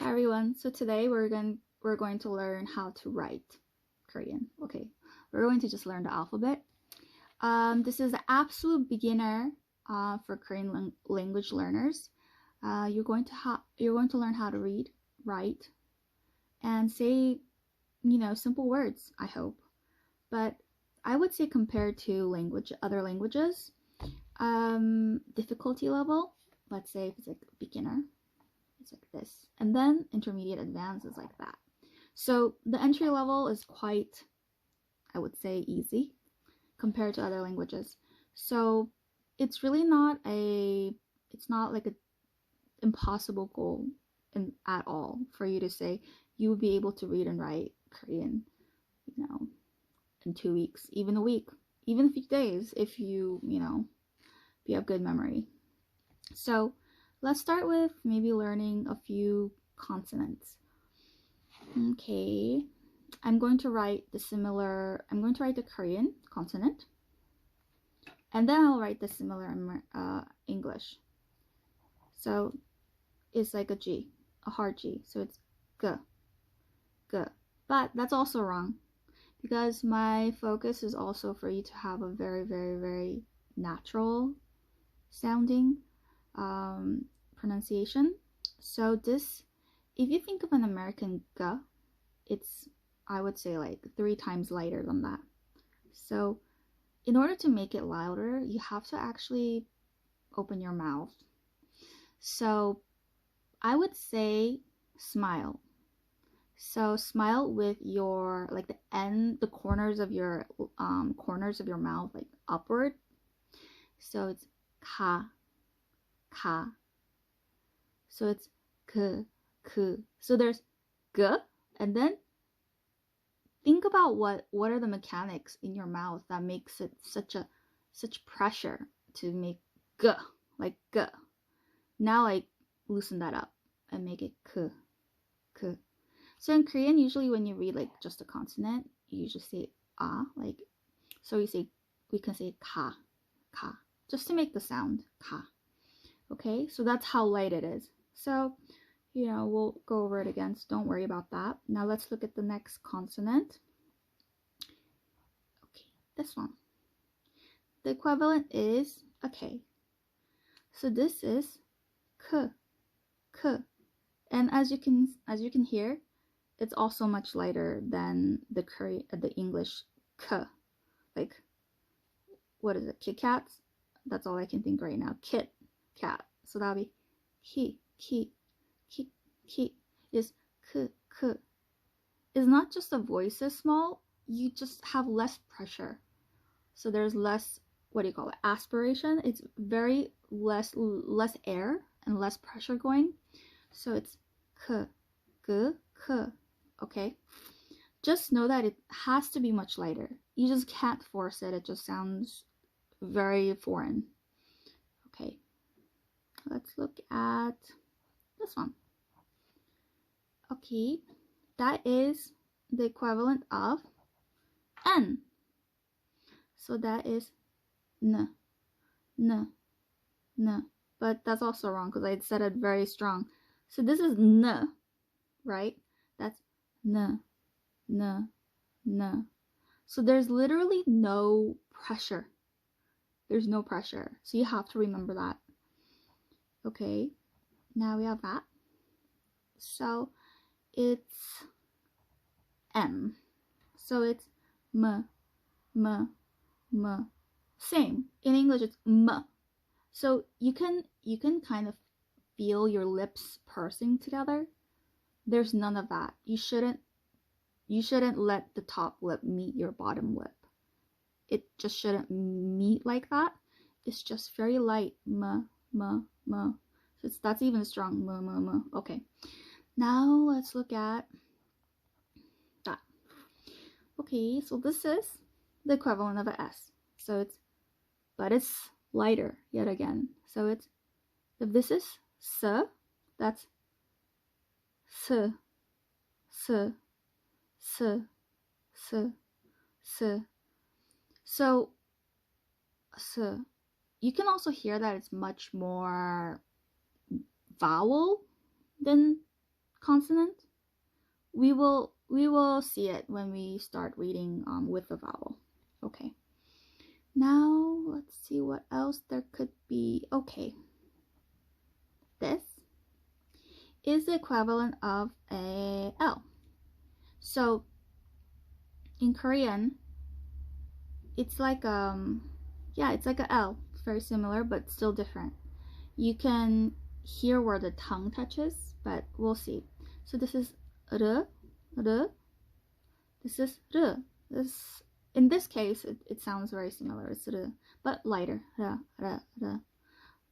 Hi everyone. So today we're going to learn how to write Korean. Okay, we're going to just learn the alphabet. This is the absolute beginner for Korean language learners. You're going to learn how to read, write, and say simple words. I hope, but I would say compared to other languages, difficulty level. Let's say if it's like beginner, it's like this, and then intermediate advanced is like that. So the entry level is quite, I would say, easy compared to other languages. So it's really it's not like an impossible goal at all for you to say you would be able to read and write Korean, in 2 weeks, even a week, even a few days if if you have good memory. So let's start with maybe learning a few consonants. Okay, I'm going to write the Korean consonant, and then I'll write the similar English. So it's like a G, a hard G. So it's G, G. But that's also wrong because my focus is also for you to have a very, very, very natural sounding pronunciation. So if you think of an American G, it's, I would say, like 3 times lighter than that. So in order to make it louder, you have to actually open your mouth. So I would say smile. So smile with your, like, the corners of your mouth, like upward. So it's ka, ka. So it's k, k. So there's g, and then think about what are the mechanics in your mouth that makes it such pressure to make g, like g. Now I loosen that up and make it k, k. So in Korean, usually when you read like just a consonant, you just say ah, like, so we can say ka, ka, just to make the sound ka. Okay, so that's how light it is. So we'll go over it again, so don't worry about that. Now let's look at the next consonant. Okay, this one. The equivalent is a K. So this is k, k. And as you can hear, it's also much lighter than the English k. Like, what is it? Kit Kats? That's all I can think right now. Kit cat. So that'll be ki, ki, ki, ki. Is k, k. It's not just the voice is small, you just have less pressure. So there's less, what do you call it, aspiration. It's very less air and less pressure going. So it's k, g, k. Okay, just know that it has to be much lighter. You just can't force it. It just sounds very foreign. Okay, let's look at this one. Okay, that is the equivalent of N. So that is N, N, N. But that's also wrong because I said it very strong. So this is N, right? That's N, N, N. So there's literally no pressure. There's no pressure. So you have to remember that. Okay, now we have that. So it's M. So it's M, M, M. Same. In English it's M. So you can kind of feel your lips pursing together. There's none of that. You shouldn't let the top lip meet your bottom lip. It just shouldn't meet like that. It's just very light. M, M, M. So that's even strong. M, M, M. Okay. Now let's look at that. Okay, so this is the equivalent of an S. So but it's lighter yet again. So if this is S, that's S, S, S, S, S. So S. You can also hear that it's much more vowel than consonant, we will see it when we start reading with the vowel. Okay. Now let's see what else there could be. Okay. This is the equivalent of a L. So in Korean, it's like it's like a L, very similar but still different. You can hear where the tongue touches, but we'll see. So this is R, R. This is R. This, in this case, it sounds very similar. It's R, but lighter. R, R, R.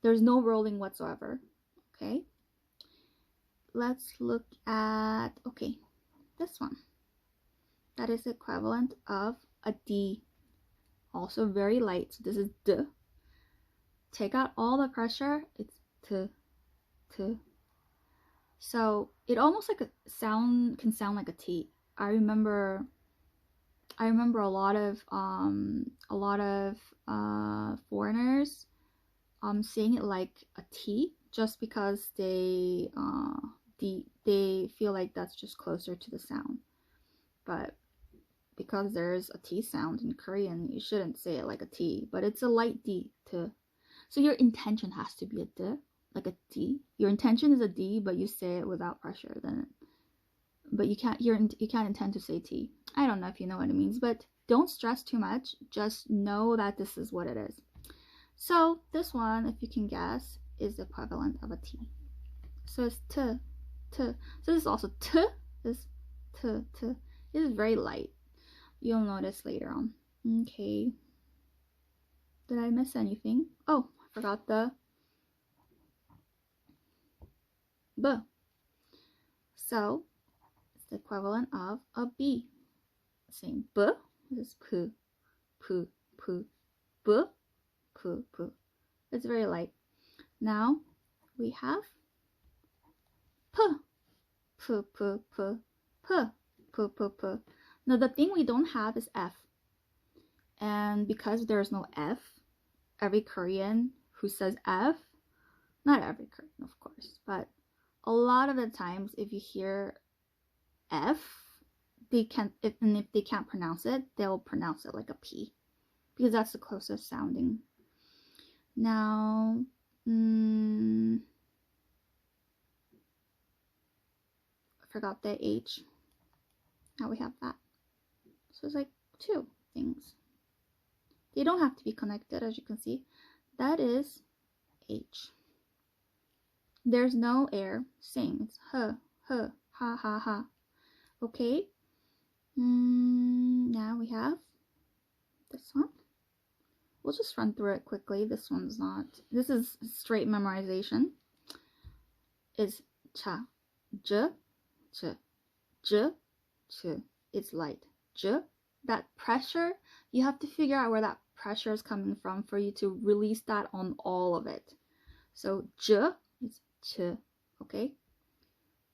There's no rolling whatsoever. Okay. Let's look at, okay, this one. That is equivalent of a D. Also very light. So this is D. Take out all the pressure. It's T, T. So it almost like a sound can sound like a T. I remember a lot of foreigners saying it like a T just because they feel like that's just closer to the sound. But because there's a T sound in Korean, you shouldn't say it like a T, but it's a light D, T. So your intention has to be a D, like a D. Your intention is a D, but you say it without pressure. But you can't intend to say T. I don't know if you know what it means, but don't stress too much. Just know that this is what it is. So this one, if you can guess, is the equivalent of a T. So it's T, T. So this is also T. This T, T. It is very light. You'll notice later on. Okay. Did I miss anything? Oh, I forgot the B. So it's the equivalent of a B. Same B. This is P, P, P, B, P, P. It's very light. Now we have P, P, P, P, P, P, P, P. Now the thing we don't have is F. And because there's no F, every Korean who says F, not every Korean of course, but a lot of the times if you hear F, and if they can't pronounce it, they'll pronounce it like a P, because that's the closest sounding. Now, I forgot the H. Now we have that. So it's like two things. They don't have to be connected, as you can see. That is H. There's no air. Sing. It's H, H, ha, ha, ha. Okay. Now we have this one. We'll just run through it quickly. This one's not. This is straight memorization. Is cha, j, ch, j, ch. It's light. J. That pressure, you have to figure out where that pressure is coming from for you to release that on all of it. So j is ch. Okay.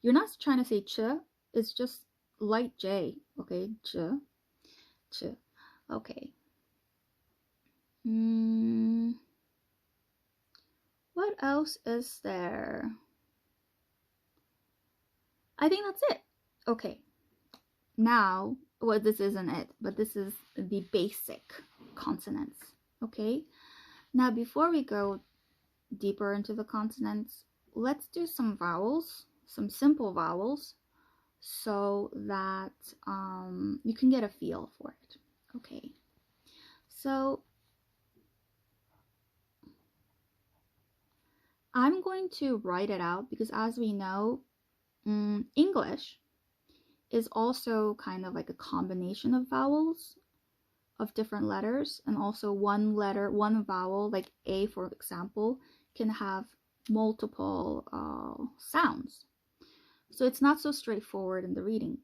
You're not trying to say ch. It's just light J. Okay. Ch, ch. Okay. What else is there? I think that's it. Okay. Now, well, this isn't it, but this is the basic consonants. Okay. Now, before we go deeper into the consonants, let's do some vowels, some simple vowels, so that you can get a feel for it. Okay. So I'm going to write it out because, as we know, English is also kind of like a combination of vowels of different letters, and also one letter, one vowel, like A for example, can have multiple sounds. So it's not so straightforward in the reading.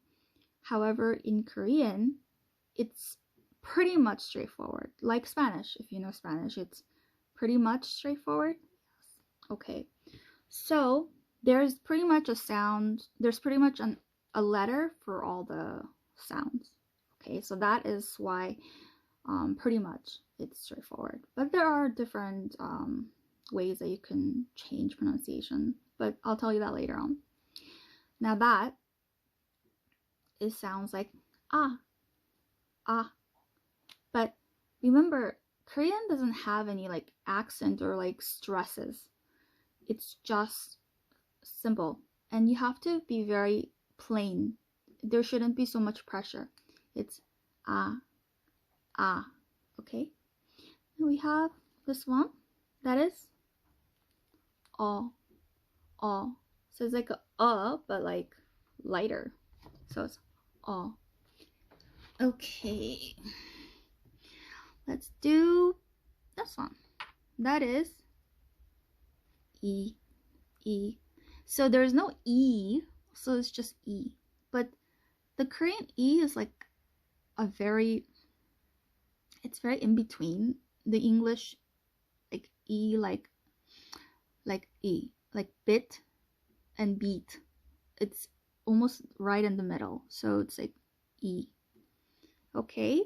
However, in Korean, it's pretty much straightforward. Like Spanish, if you know Spanish, it's pretty much straightforward. Okay, so there's pretty much a sound, there's pretty much a letter for all the sounds. Okay, so that is why pretty much it's straightforward. But there are different ways that you can change pronunciation, but I'll tell you that later on. Now that it sounds like ah, ah. But remember, Korean doesn't have any like accent or like stresses. It's just simple. And you have to be very plain. There shouldn't be so much pressure. It's ah, ah. Okay? And we have this one that is all, all. So it's like a but like lighter. So it's all. Okay. Let's do this one. That is E, E. So there's no E, so it's just E. But the Korean E is like it's very in between the English, like E, like E, like bit and beat. It's almost right in the middle, so it's like E. Okay,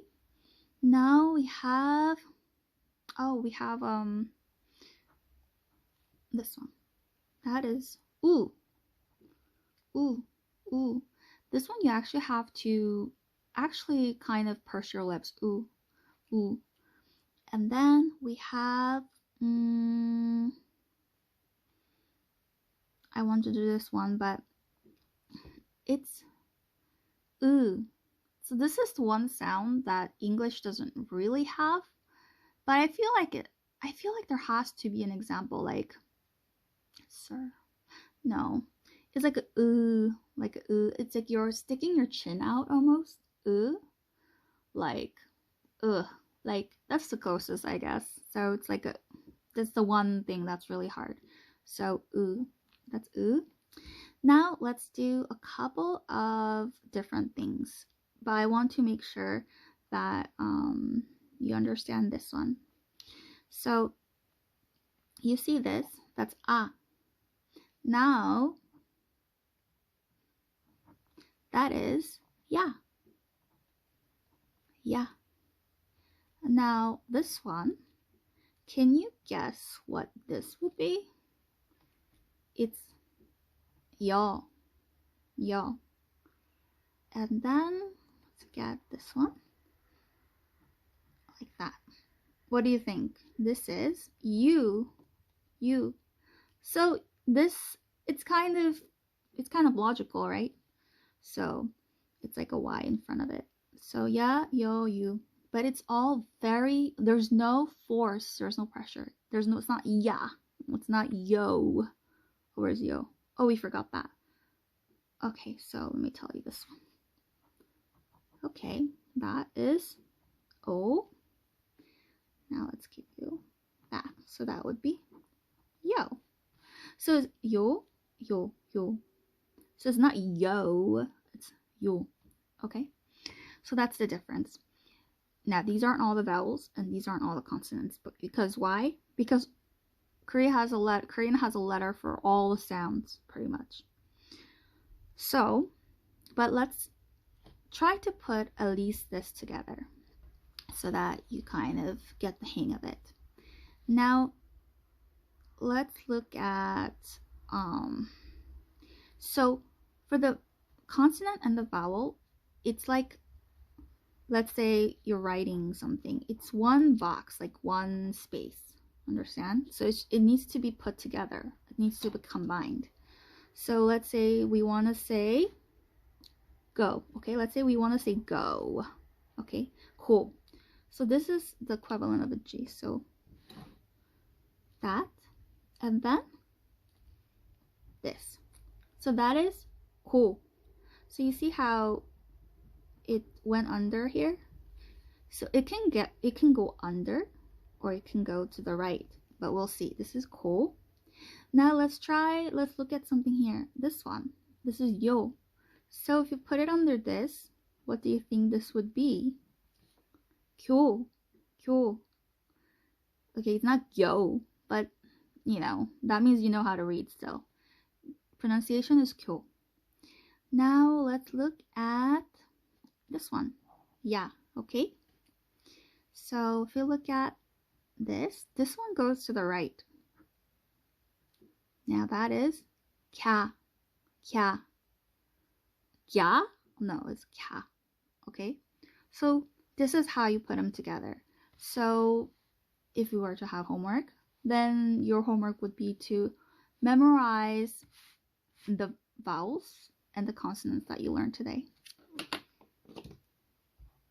now we have this one. That is ooh, ooh, ooh. This one you actually have to kind of purse your lips. Ooh, ooh. And then we have I want to do this one, but it's ooh. So this is one sound that English doesn't really have, but I feel like there has to be an example, like sir. No. It's like a ooh, like a ooh. It's like you're sticking your chin out almost. Ooh. Like ugh. Like that's the closest, I guess. So it's like that's the one thing that's really hard. So ooh. That's ooh. Now let's do a couple of different things, but I want to make sure that you understand this one. So you see this? That's ah. Now that is yeah. Yeah. Now this one, can you guess what this would be? It's y'all. Y'all. And then let's get this one. Like that. What do you think? This is you. You. So this it's kind of logical, right? So it's like a Y in front of it. So yeah, yo, you. But it's all there's no force, there's no pressure. It's not yeah. It's not yo. Where's yo? Oh, we forgot that. Okay, so let me tell you this one. Okay, that is O. Now let's keep you that. So that would be yo. So it's yo, yo, yo. So it's not yo, it's yo. Okay? So that's the difference. Now these aren't all the vowels and these aren't all the consonants, but because why? Because Korean has a letter for all the sounds pretty much. So, but let's try to put at least this together so that you kind of get the hang of it. Now let's look at so for the consonant and the vowel, it's like, let's say you're writing something, it's one box, like one space, understand? So it needs to be put together, it needs to be combined. So let's say we want to say go. Okay, let's say we want to say go. Okay, cool. So this is the equivalent of a G. So that, and then this. So that is cool. So you see how it went under here? So it can go under or it can go to the right, but we'll see. This is cool. Now let's look at something here. This one. This is yo. So if you put it under this, what do you think this would be? Kyo. Kyo. Okay, it's not yo, but you know, that means you know how to read still. Pronunciation is kyo. Now let's look at this one. Yeah, okay. So if you look at this one goes to the right. Now that is kya, kya. kya? No, it's kya. Okay? So this is how you put them together. So if you were to have homework, then your homework would be to memorize the vowels and the consonants that you learned today.